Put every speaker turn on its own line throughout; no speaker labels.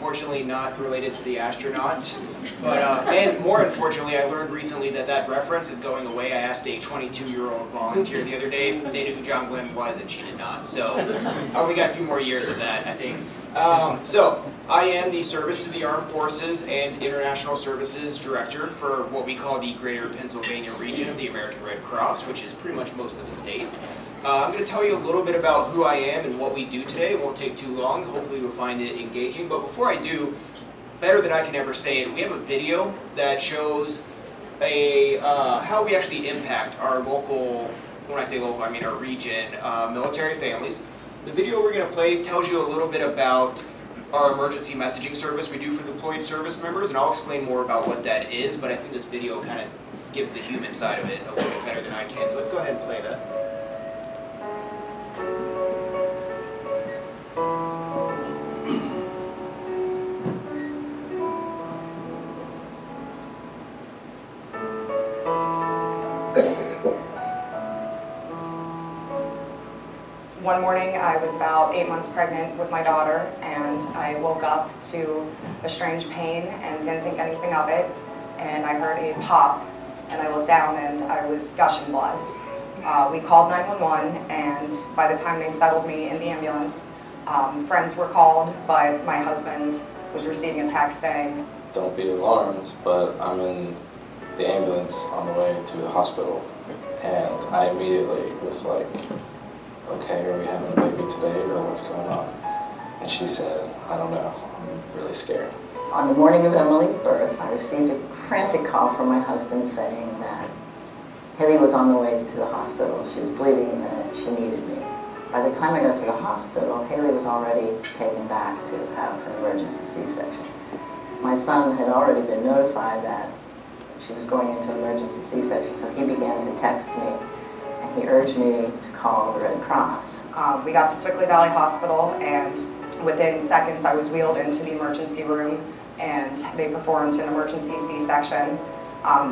unfortunately not related to the astronaut. But, and more unfortunately, I learned recently that that reference is going away. I asked a 22-year-old volunteer the other day if they knew who John Glenn was, and she did not. So I only got a few more years of that, I think. So I am the Service to the Armed Forces and International Services Director for what we call the Greater Pennsylvania region of the American Red Cross, which is pretty much most of the state. I'm going to tell you a little bit about who I am and what we do today. It won't take too long. Hopefully you'll find it engaging. But before I do, better than I can ever say it, we have a video that shows how we actually impact our local, when I say local, I mean our region, military families. The video we're going to play tells you a little bit about our emergency messaging service we do for deployed service members, and I'll explain more about what that is, but I think this video kind of gives the human side of it a little bit better than I can. So let's go ahead and play that.
One morning I was about 8 months pregnant with my daughter, and I woke up to a strange pain and didn't think anything of it, and I heard a pop, and I looked down and I was gushing blood. We called 911, and by the time they settled me in the ambulance, friends were called, but my husband was receiving a text saying,
"Don't be alarmed, but I'm in the ambulance on the way to the hospital." And I immediately was like, "Okay, are we having a baby today, or what's going on?" And she said, "I don't know, I'm really scared."
On the morning of Emily's birth, I received a frantic call from my husband saying that Haley was on the way to the hospital. She was bleeding and that she needed me. By the time I got to the hospital, Haley was already taken back to have an emergency C-section. My son had already been notified that she was going into an emergency C-section, so he began to text me. He urged me to call the Red Cross.
We got to Swickley Valley Hospital, and within seconds I was wheeled into the emergency room, and they performed an emergency C-section.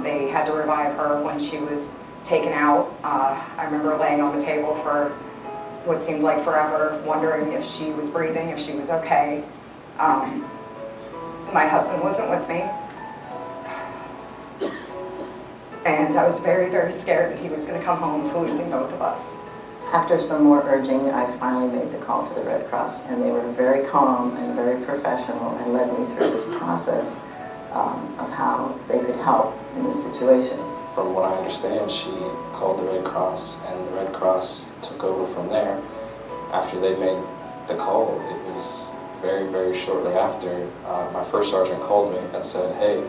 They had to revive her when she was taken out. I remember laying on the table for what seemed like forever, wondering if she was breathing, if she was okay. My husband wasn't with me. And I was very, very scared that he was going to come home to losing both of us.
After some more urging, I finally made the call to the Red Cross, and they were very calm and very professional and led me through this process of how they could help in this situation.
From what I understand, she called the Red Cross, and the Red Cross took over from there. After they made the call, it was very, very shortly after, my first sergeant called me and said, "Hey,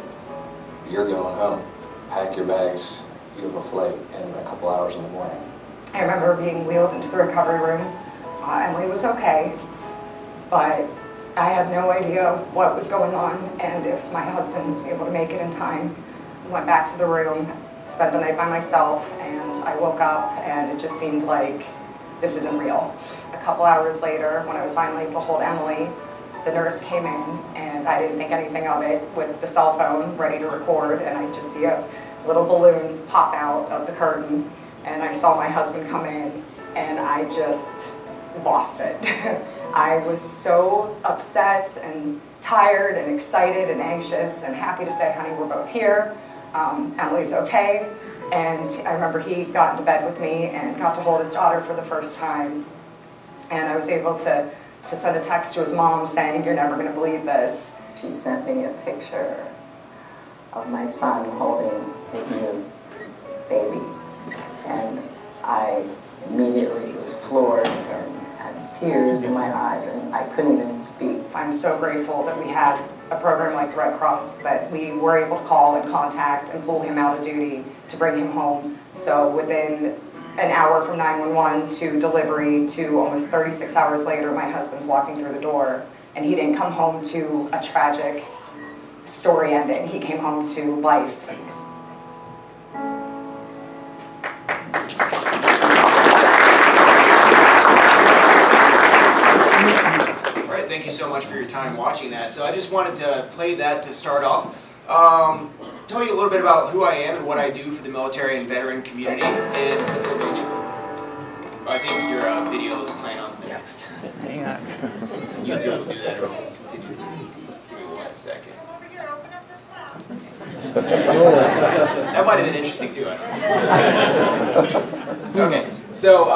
you're going home. Pack your bags, you have a flight in a couple hours in the morning."
I remember being wheeled into the recovery room. Emily was okay, but I had no idea what was going on and if my husband was able to make it in time. I went back to the room, spent the night by myself, and I woke up and it just seemed like this isn't real. A couple hours later, when I was finally able to hold Emily, the nurse came in, and I didn't think anything of it, with the cell phone ready to record, and I just see a little balloon pop out of the curtain, and I saw my husband come in, and I just lost it. I was so upset and tired and excited and anxious and happy to say, "Honey, we're both here. Emily's okay." And I remember he got into bed with me and got to hold his daughter for the first time, and I was able to send a text to his mom saying, "You're never going to believe this."
She sent me a picture of my son holding his new baby, and I immediately was floored and had tears in my eyes, and I couldn't even speak.
I'm so grateful that we had a program like the Red Cross, that we were able to call and contact and pull him out of duty to bring him home. So within an hour from 911 to delivery to almost 36 hours later, my husband's walking through the door, and he didn't come home to a tragic story ending. He came home to life.
All right, thank you so much for your time watching that. So I just wanted to play that to start off. Tell you a little bit about who I am and what I do for the military and veteran community in Pennsylvania. I think your video is playing on to the next.
Hang on.
YouTube will do that. That might have been interesting too, I don't know. Okay, so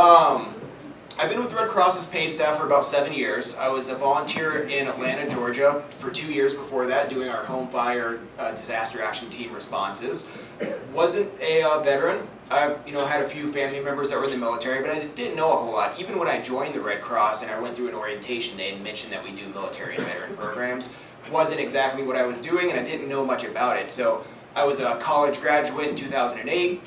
I've been with the Red Cross's paid staff for about 7 years. I was a volunteer in Atlanta, Georgia for 2 years before that, doing our home fire disaster action team responses. Wasn't a veteran. I had a few family members that were in the military, but I didn't know a whole lot. Even when I joined the Red Cross and I went through an orientation, they had mentioned that we do military and veteran programs. Wasn't exactly what I was doing, and I didn't know much about it. So I was a college graduate in 2008,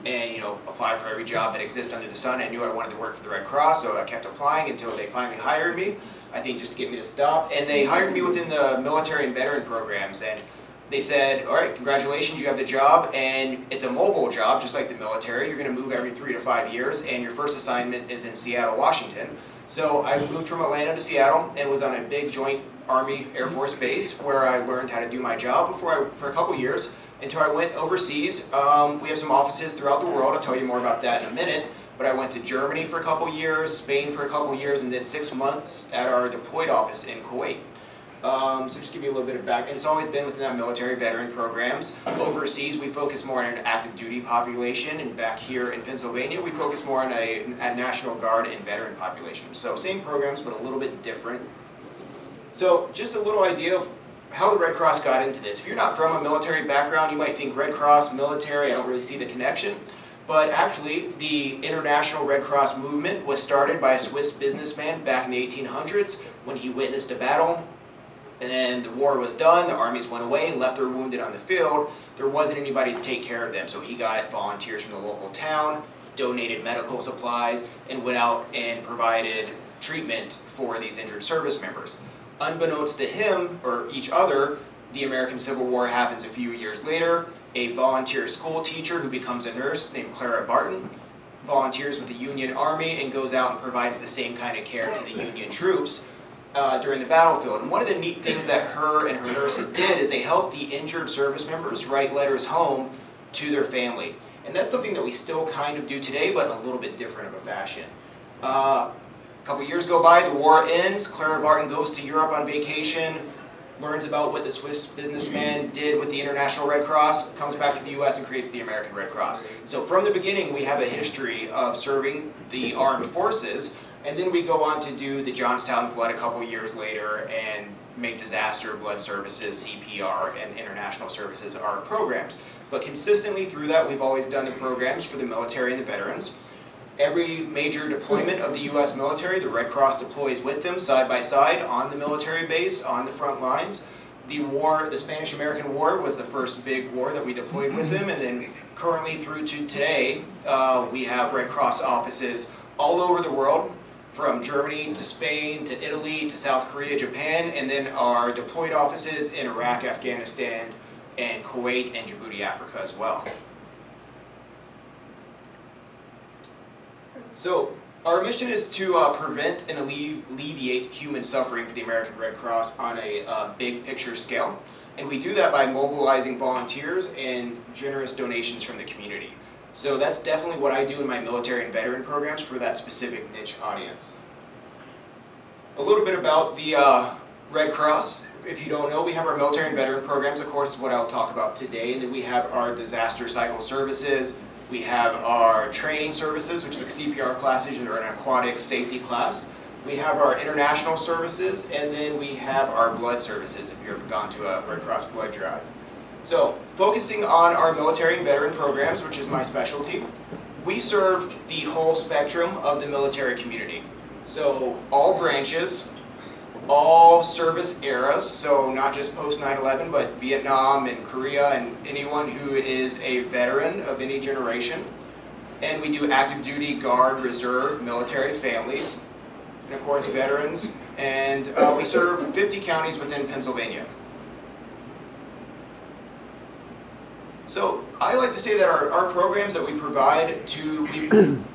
and applied for every job that exists under the sun. I knew I wanted to work for the Red Cross, so I kept applying until they finally hired me. I think just to get me to stop, and they hired me within the military and veteran programs. And they said, all right, congratulations, you have the job, and it's a mobile job, just like the military. You're going to move every 3 to 5 years, and your first assignment is in Seattle, Washington. So I moved from Atlanta to Seattle and was on a big joint Army Air Force base where I learned how to do my job for a couple years until I went overseas. We have some offices throughout the world. I'll tell you more about that in a minute. But I went to Germany for a couple years, Spain for a couple years, and then 6 months at our deployed office in Kuwait. So just give you a little bit of background. It's always been within that military veteran programs. Overseas, we focus more on an active duty population, and back here in Pennsylvania, we focus more on a National Guard and veteran population. So same programs, but a little bit different. So just a little idea of how the Red Cross got into this. If you're not from a military background, you might think Red Cross, military, I don't really see the connection. But actually, the International Red Cross movement was started by a Swiss businessman back in the 1800s when he witnessed a battle. And then the war was done, the armies went away and left their wounded on the field. There wasn't anybody to take care of them, so he got volunteers from the local town, donated medical supplies, and went out and provided treatment for these injured service members. Unbeknownst to him, or each other, the American Civil War happens a few years later. A volunteer school teacher who becomes a nurse named Clara Barton volunteers with the Union Army and goes out and provides the same kind of care to the Union troops during the battlefield. And one of the neat things that her and her nurses did is they helped the injured service members write letters home to their family. And that's something that we still kind of do today, but in a little bit different of a fashion. A couple years go by, the war ends, Clara Barton goes to Europe on vacation, learns about what the Swiss businessman did with the International Red Cross, comes back to the US and creates the American Red Cross. So from the beginning, we have a history of serving the armed forces, and then we go on to do the Johnstown flood a couple years later and make disaster, blood services, CPR, and international services our programs. But consistently through that, we've always done the programs for the military and the veterans. Every major deployment of the US military, the Red Cross deploys with them side by side on the military base, on the front lines. The Spanish-American War was the first big war that we deployed with them, and then currently through to today, we have Red Cross offices all over the world, from Germany to Spain to Italy to South Korea, Japan, and then our deployed offices in Iraq, Afghanistan, and Kuwait and Djibouti, Africa as well. So our mission is to prevent and alleviate human suffering for the American Red Cross on a big picture scale. And we do that by mobilizing volunteers and generous donations from the community. So that's definitely what I do in my military and veteran programs for that specific niche audience. A little bit about the Red Cross. If you don't know, we have our military and veteran programs, of course, what I'll talk about today. And then we have our disaster cycle services. We have our training services, which is like CPR classes or an aquatic safety class. We have our international services, and then we have our blood services if you've ever gone to a Red Cross blood drive. So, focusing on our military and veteran programs, which is my specialty, we serve the whole spectrum of the military community. So, all branches, all service eras, so not just post 9/11, but Vietnam and Korea and anyone who is a veteran of any generation. And we do active duty, guard, reserve, military families, and of course veterans. And we serve 50 counties within Pennsylvania. So I like to say that our programs that we provide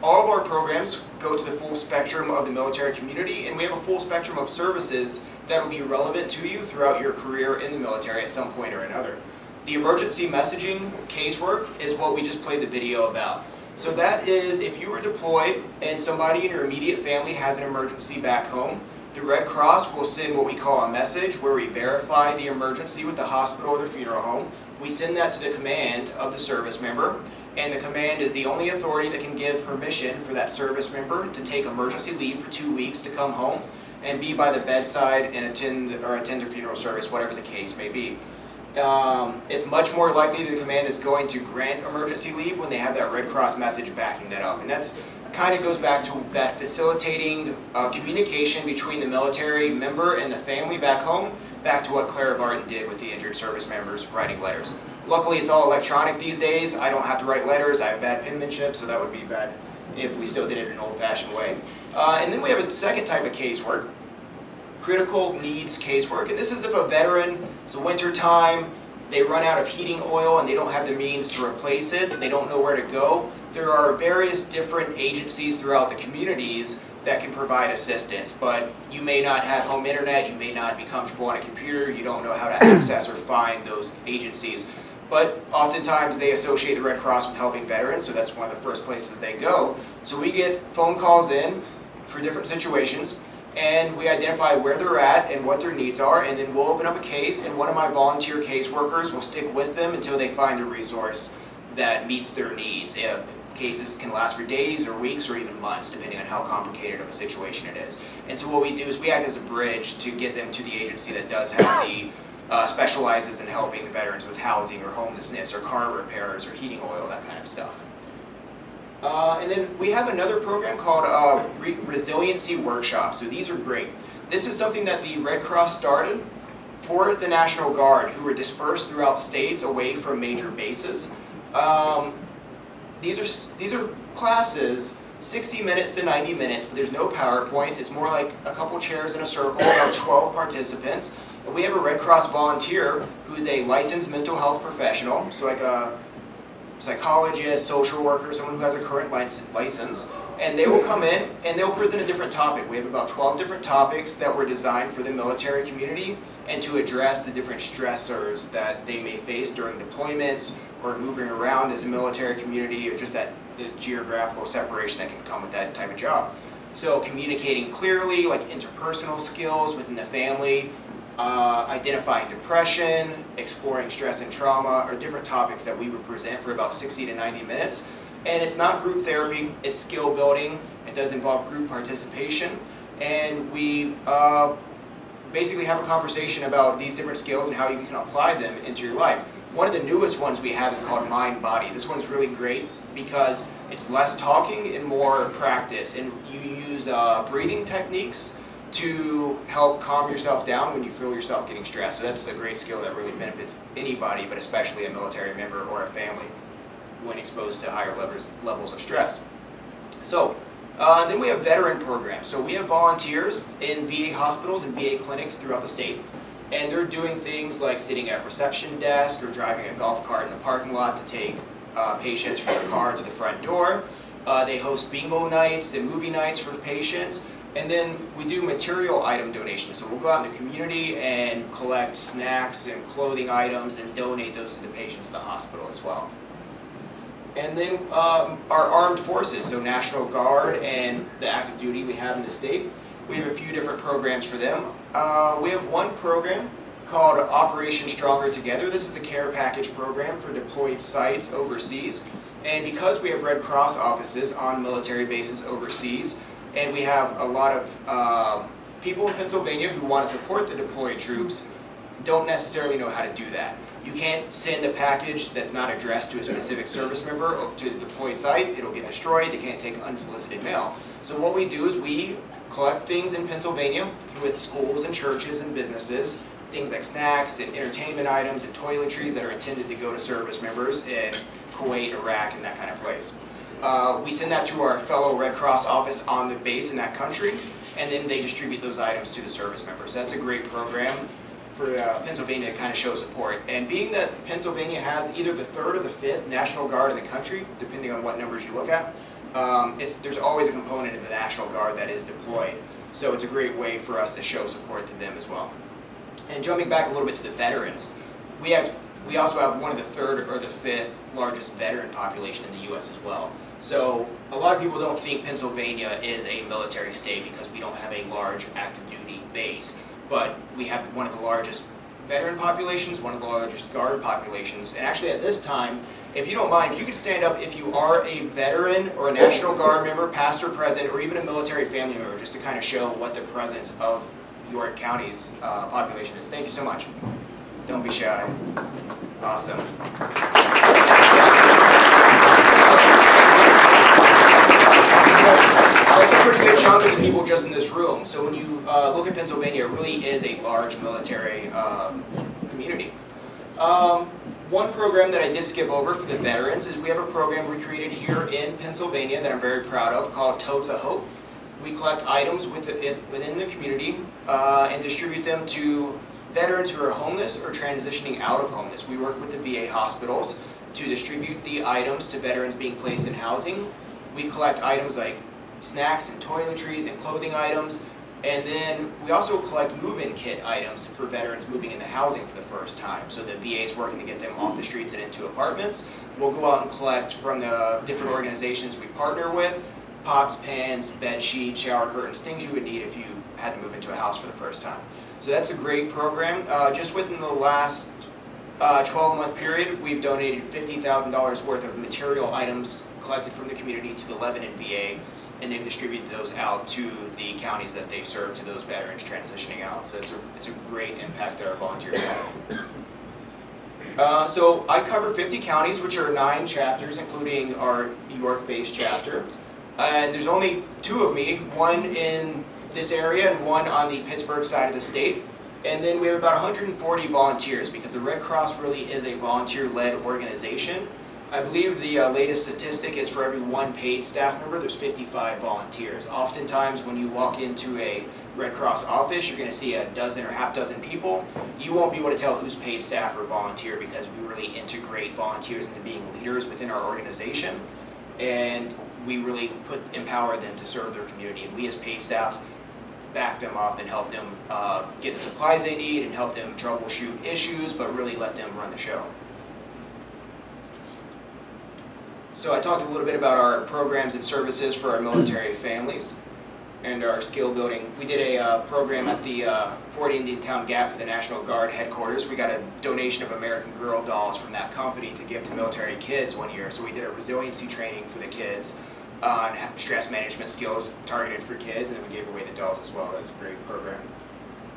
all of our programs go to the full spectrum of the military community, and we have a full spectrum of services that will be relevant to you throughout your career in the military at some point or another. The emergency messaging casework is what we just played the video about. So that is if you were deployed and somebody in your immediate family has an emergency back home, the Red Cross will send what we call a message where we verify the emergency with the hospital or the funeral home. we send that to the command of the service member, and the command is the only authority that can give permission for that service member to take emergency leave for 2 weeks to come home and be by the bedside and attend the funeral service, whatever the case may be. It's much more likely the command is going to grant emergency leave when they have that Red Cross message backing that up. And that's kind of goes back to that facilitating communication between the military member and the family back home, back to what Clara Barton did with the injured service members writing letters. Luckily, it's all electronic these days. I don't have to write letters. I have bad penmanship, so that would be bad if we still did it in an old-fashioned way. And then we have a second type of casework, critical needs casework. And this is if a veteran, it's the winter time, they run out of heating oil and they don't have the means to replace it, they don't know where to go. There are various different agencies throughout the communities that can provide assistance, but you may not have home internet, you may not be comfortable on a computer, you don't know how to access or find those agencies. But oftentimes they associate the Red Cross with helping veterans, so that's one of the first places they go. So we get phone calls in for different situations, and we identify where they're at and what their needs are, and then we'll open up a case, and one of my volunteer caseworkers will stick with them until they find a resource that meets their needs. Cases can last for days or weeks or even months, depending on how complicated of a situation it is. And so what we do is we act as a bridge to get them to the agency that does have the specializes in helping the veterans with housing or homelessness or car repairs or heating oil, that kind of stuff. And then we have another program called resiliency workshops. So these are great. This is something that the Red Cross started for the National Guard who were dispersed throughout states away from major bases. These are classes, 60 minutes to 90 minutes, but there's no PowerPoint. It's more like a couple chairs in a circle, about 12 participants. And we have a Red Cross volunteer who's a licensed mental health professional, so like a psychologist, social worker, someone who has a current license. And they will come in and they'll present a different topic. We have about 12 different topics that were designed for the military community and to address the different stressors that they may face during deployments or moving around as a military community, or just the geographical separation that can come with that type of job. So communicating clearly, like interpersonal skills within the family, identifying depression, exploring stress and trauma, are different topics that we would present for about 60 to 90 minutes. And it's not group therapy, it's skill building. It does involve group participation. And we basically have a conversation about these different skills and how you can apply them into your life. One of the newest ones we have is called Mind Body. This one's really great because it's less talking and more practice. And you use breathing techniques to help calm yourself down when you feel yourself getting stressed. So that's a great skill that really benefits anybody, but especially a military member or a family when exposed to higher levels of stress. So then we have veteran programs. So we have volunteers in VA hospitals and VA clinics throughout the state. And they're doing things like sitting at reception desk or driving a golf cart in the parking lot to take patients from their car to the front door. They host bingo nights and movie nights for patients. And then we do material item donations. So we'll go out in the community and collect snacks and clothing items and donate those to the patients in the hospital as well. And then our armed forces, so National Guard and the active duty we have in the state, we have a few different programs for them. We have one program called Operation Stronger Together. This is a care package program for deployed sites overseas. And because we have Red Cross offices on military bases overseas, and we have a lot of people in Pennsylvania who want to support the deployed troops, don't necessarily know how to do that. You can't send a package that's not addressed to a specific service member to the deployed site. It'll get destroyed. They can't take unsolicited mail. So what we do is we collect things in Pennsylvania with schools and churches and businesses, things like snacks and entertainment items and toiletries that are intended to go to service members in Kuwait, Iraq, and that kind of place. We send that to our fellow Red Cross office on the base in that country, and then they distribute those items to the service members. That's a great program for Pennsylvania to kind of show support. And being that Pennsylvania has either the 3rd or the 5th National Guard in the country, depending on what numbers you look at, there's always a component of the National Guard that is deployed. So it's a great way for us to show support to them as well. And jumping back a little bit to the veterans, we also have one of the 3rd or the 5th largest veteran population in the U.S. as well. So a lot of people don't think Pennsylvania is a military state because we don't have a large active duty base, but we have one of the largest veteran populations, one of the largest Guard populations. And actually at this time, if you don't mind, if you could stand up if you are a veteran or a National Guard member, past or present, or even a military family member, just to kind of show what the presence of York County's population is. Thank you so much. Don't be shy. Awesome. That's a pretty good chunk of the people just in this room. So when you look at Pennsylvania, it really is a large military community. One program that I did skip over for the veterans is we have a program we created here in Pennsylvania that I'm very proud of called Totes of Hope. We collect items within the community and distribute them to veterans who are homeless or transitioning out of homeless. We work with the VA hospitals to distribute the items to veterans being placed in housing. We collect items like snacks and toiletries and clothing items. And then we also collect move-in kit items for veterans moving into housing for the first time. So the VA is working to get them off the streets and into apartments. We'll go out and collect from the different organizations we partner with, pots, pans, bed sheets, shower curtains, things you would need if you had to move into a house for the first time. So that's a great program. Just within the last 12-month period, we've donated $50,000 worth of material items collected from the community to the Lebanon VA, and they've distributed those out to the counties that they serve, to those veterans transitioning out. So it's a great impact that our volunteers have. So I cover 50 counties, which are 9 chapters, including our York-based chapter. And there's only 2 of me, one in this area and one on the Pittsburgh side of the state. And then we have about 140 volunteers, because the Red Cross really is a volunteer-led organization. I believe the latest statistic is for every 1 paid staff member, there's 55 volunteers. Oftentimes when you walk into a Red Cross office, you're going to see a dozen or half dozen people. You won't be able to tell who's paid staff or volunteer, because we really integrate volunteers into being leaders within our organization. And we really empower them to serve their community. And we as paid staff back them up and help them get the supplies they need and help them troubleshoot issues, but really let them run the show. So I talked a little bit about our programs and services for our military families and our skill building. We did a program at the Fort Indian Town Gap for the National Guard headquarters. We got a donation of American Girl dolls from that company to give to military kids one year. So we did a resiliency training for the kids on stress management skills targeted for kids, and then we gave away the dolls as well. That was a great program.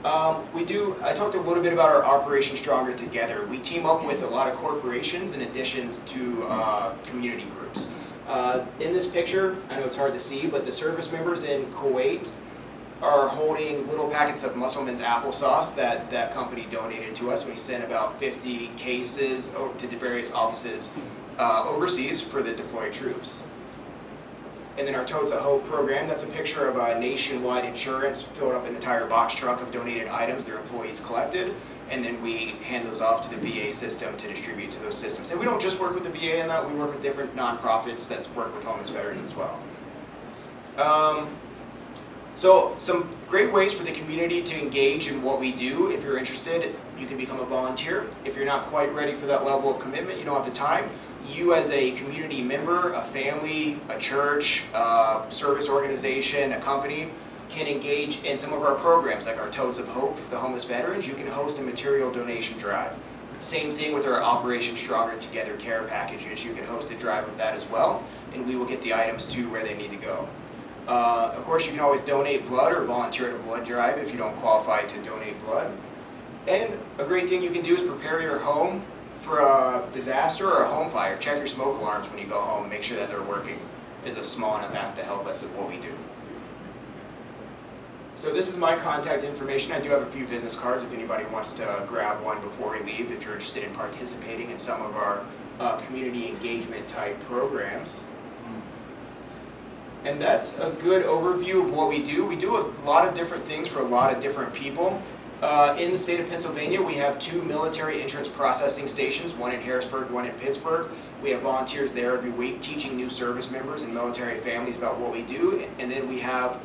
I talked a little bit about our Operation Stronger Together. We team up with a lot of corporations in addition to community groups. In this picture, I know it's hard to see, but the service members in Kuwait are holding little packets of Musselman's applesauce that company donated to us. We sent about 50 cases to the various offices overseas for the deployed troops. And then our Totes of Hope program, that's a picture of a nationwide insurance filled up in the entire box truck of donated items their employees collected. And then we hand those off to the VA system to distribute to those systems. And we don't just work with the VA on that, we work with different nonprofits that work with homeless veterans as well. So some great ways for the community to engage in what we do. If you're interested, you can become a volunteer. If you're not quite ready for that level of commitment, you don't have the time, you as a community member, a family, a church, a service organization, a company, can engage in some of our programs like our Totes of Hope for the homeless veterans. You can host a material donation drive. Same thing with our Operation Stronger Together care packages. You can host a drive with that as well, and we will get the items to where they need to go. Of course, you can always donate blood or volunteer at a blood drive if you don't qualify to donate blood. And a great thing you can do is prepare your home for a disaster or a home fire. Check your smoke alarms when you go home and make sure that they're working. Is a small enough act to help us with what we do. So this is my contact information. I do have a few business cards if anybody wants to grab one before we leave, if you're interested in participating in some of our community engagement type programs. And that's a good overview of what we do. We do a lot of different things for a lot of different people. In the state of Pennsylvania, we have 2 military insurance processing stations, one in Harrisburg, one in Pittsburgh. We have volunteers there every week teaching new service members and military families about what we do. And then we have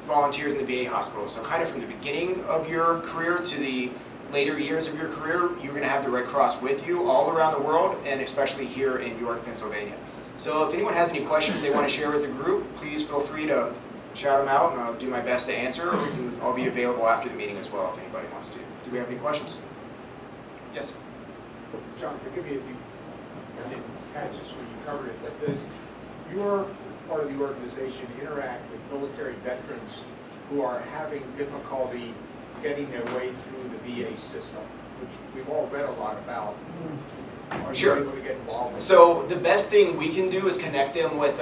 volunteers in the VA hospital. So kind of from the beginning of your career to the later years of your career, you're going to have the Red Cross with you all around the world, and especially here in York, Pennsylvania. So if anyone has any questions they want to share with the group, please feel free to shout them out, and I'll do my best to answer, or I'll be available after the meeting as well if anybody wants to. Do we have any questions? Yes.
John, forgive me if you didn't catch this when you covered it, but does your part of the organization interact with military veterans who are having difficulty getting their way through the VA system, which we've all read a lot about? Are
Sure.
you able to get involved with?
So the best thing we can do is connect them with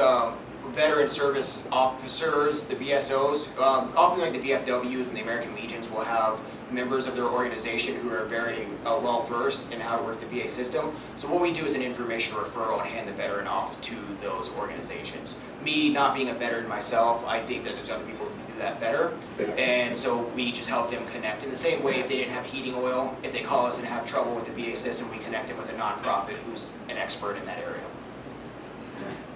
veteran service officers, the VSOs. Often like the VFWs and the American Legions will have members of their organization who are very well versed in how to work the VA system. So what we do is an information referral and hand the veteran off to those organizations. Me not being a veteran myself, I think that there's other people who do that better. And so we just help them connect. In the same way, if they didn't have heating oil, if they call us and have trouble with the VA system, we connect them with a nonprofit who's an expert in that area.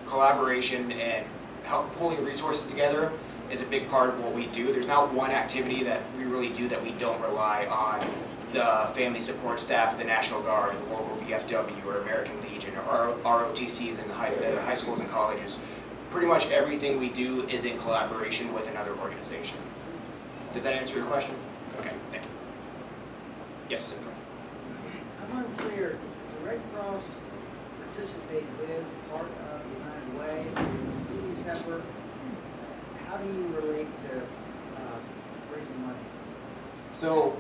Collaboration and help pulling resources together is a big part of what we do. There's not one activity that we really do that we don't rely on the family support staff of the National Guard, the local VFW, or American Legion, or ROTCs in the high schools and colleges. Pretty much everything we do is in collaboration with another organization. Does that answer your question? Okay, thank you. Yes, sir.
I'm unclear, does the Red Cross participate with part of United Way, or completely separate? How do you relate to raising money?
So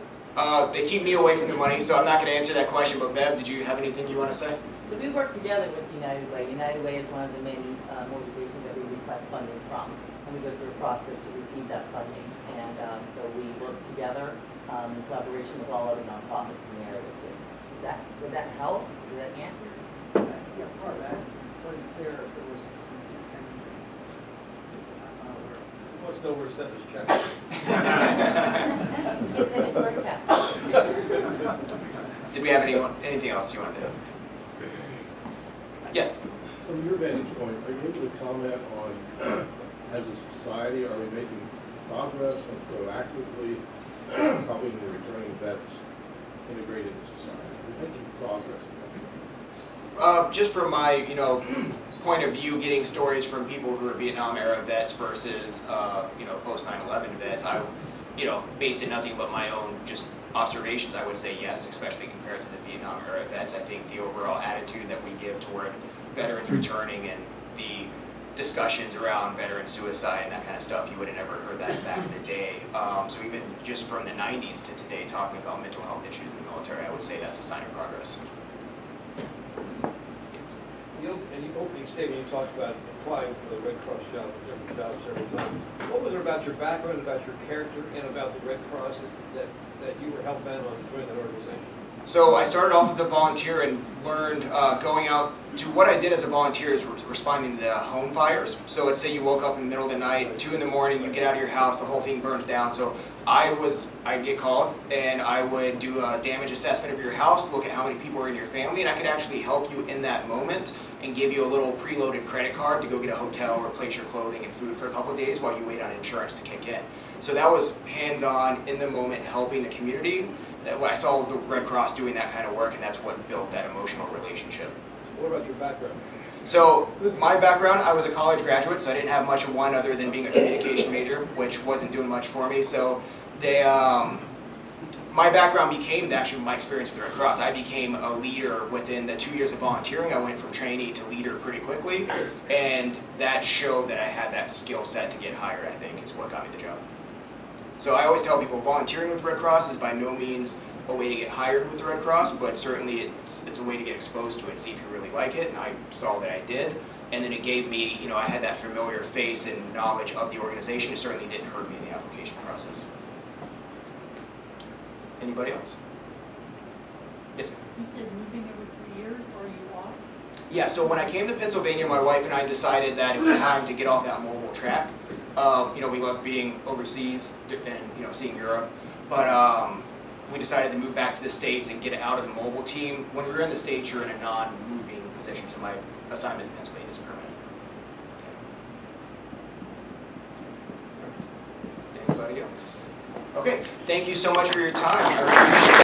they keep me away from the money, so I'm not going to answer that question, but Bev, did you have anything you want to say?
So we work together with United Way. United Way is one of the many organizations that we request funding from, and we go through a process to receive that funding. And so we work together in collaboration with all other nonprofits in the area too. Would that help? Did that answer?
Yeah, part of that. Wasn't clear if there was some independent things. I'm not aware.
Who wants to know where to send this check?
It's in your check.
Did we have anything else you wanted to? Yes.
From your vantage point, are you able to comment on, as a society, are we making progress and proactively helping the returning vets integrate into society? Are we making progress?
Just from my, point of view, getting stories from people who are Vietnam era vets versus, post 9/11 vets, I, based in nothing but my own just observations, I would say yes, especially compared to the Vietnam era vets. I think the overall attitude that we give toward veterans returning and the discussions around veteran suicide and that kind of stuff, you would have never heard that back in the day. So even just from the 90s to today, talking about mental health issues in the military, I would say that's a sign of progress.
In the opening statement, you talked about applying for the Red Cross job, different jobs every time. What was it about your background, about your character, and about the Red Cross that you were hell-bent on joining that organization?
So I started off as a volunteer and learned going out to what I did as a volunteer is responding to the home fires. So let's say you woke up in the middle of the night, 2 in the morning, you get out of your house, the whole thing burns down. So I'd get called and I would do a damage assessment of your house, look at how many people are in your family, and I could actually help you in that moment and give you a little preloaded credit card to go get a hotel, replace your clothing and food for a couple of days while you wait on insurance to kick in. So that was hands-on, in the moment, helping the community. I saw the Red Cross doing that kind of work, and that's what built that emotional relationship.
What about your background?
So my background, I was a college graduate, so I didn't have much of one other than being a communication major, which wasn't doing much for me. So my background became actually my experience with the Red Cross. I became a leader within the 2 years of volunteering. I went from trainee to leader pretty quickly, and that showed that I had that skill set to get hired, I think, is what got me the job. So I always tell people volunteering with the Red Cross is by no means a way to get hired with the Red Cross, but certainly it's a way to get exposed to it and see if you really like it, and I saw that I did. And then it gave me, I had that familiar face and knowledge of the organization. It certainly didn't hurt me in the application process. Anybody else? Yes, ma'am.
You said moving every 3 years, or are you off?
Yeah, so when I came to Pennsylvania, my wife and I decided that it was time to get off that mobile track. We love being overseas and, seeing Europe, but we decided to move back to the States and get out of the mobile team. When we were in the States, you're in a non-moving position, so my assignment in Pennsylvania is permanent. Anybody else? Okay, thank you so much for your time. I really appreciate it.